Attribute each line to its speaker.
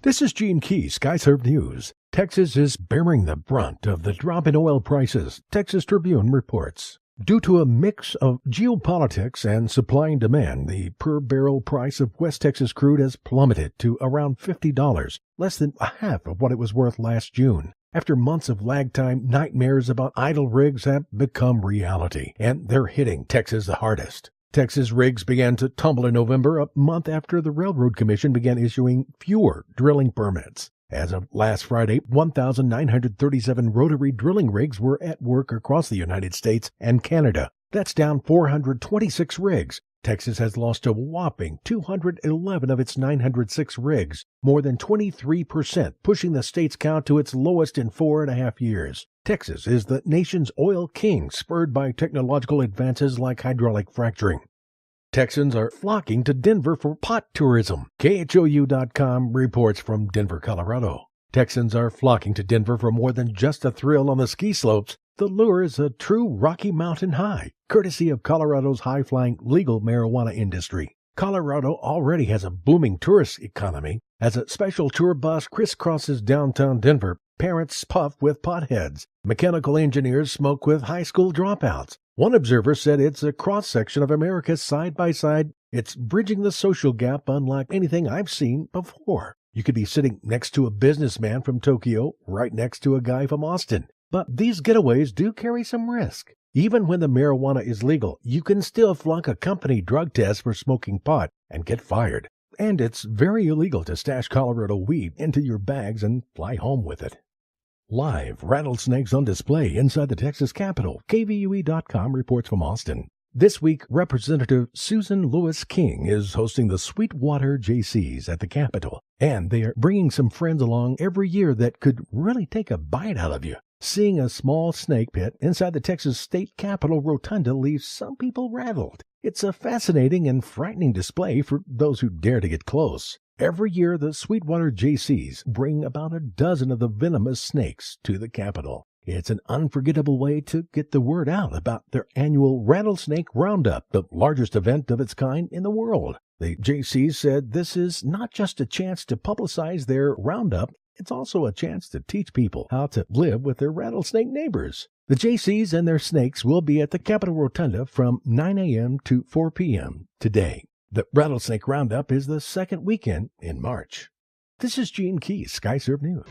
Speaker 1: This is Gene Key, Skyserve News. Texas is bearing the brunt of the drop in oil prices, Texas Tribune reports. Due to a mix of geopolitics and supply and demand, the per-barrel price of West Texas crude has plummeted to around $50, less than half of what it was worth last June. After months of lag time, nightmares about idle rigs have become reality, and they're hitting Texas the hardest. Texas rigs began to tumble in November, a month after the Railroad Commission began issuing fewer drilling permits. As of last Friday, 1,937 rotary drilling rigs were at work across the United States and Canada. That's down 426 rigs. Texas has lost a whopping 211 of its 906 rigs, more than 23%, pushing the state's count to its lowest in 4.5 years. Texas is the nation's oil king, spurred by technological advances like hydraulic fracturing. Texans are flocking to Denver for pot tourism. KHOU.com reports from Denver, Colorado. Texans are flocking to Denver for more than just a thrill on the ski slopes. The lure is a true Rocky Mountain high, courtesy of Colorado's high-flying legal marijuana industry. Colorado already has a booming tourist economy. As a special tour bus crisscrosses downtown Denver, parents puff with potheads. Mechanical engineers smoke with high school dropouts. One observer said it's a cross-section of America side by side. It's bridging the social gap unlike anything I've seen before. You could be sitting next to a businessman from Tokyo, right next to a guy from Austin. But these getaways do carry some risk. Even when the marijuana is legal, you can still flunk a company drug test for smoking pot and get fired. And it's very illegal to stash Colorado weed into your bags and fly home with it. Live rattlesnakes on display inside the Texas Capitol. KVUE.com reports from Austin. This week, Representative Susan Lewis King is hosting the Sweetwater JCs at the Capitol, and they are bringing some friends along every year that could really take a bite out of you. Seeing a small snake pit inside the Texas State Capitol Rotunda leaves some people rattled. It's a fascinating and frightening display for those who dare to get close. Every year, the Sweetwater JCs bring about a dozen of the venomous snakes to the Capitol. It's an unforgettable way to get the word out about their annual Rattlesnake Roundup, the largest event of its kind in the world. The JCs said this is not just a chance to publicize their roundup, it's also a chance to teach people how to live with their rattlesnake neighbors. The JCs and their snakes will be at the Capitol Rotunda from 9 a.m. to 4 p.m. today. The Rattlesnake Roundup is the second weekend in March. This is Gene Key, Skyserve News.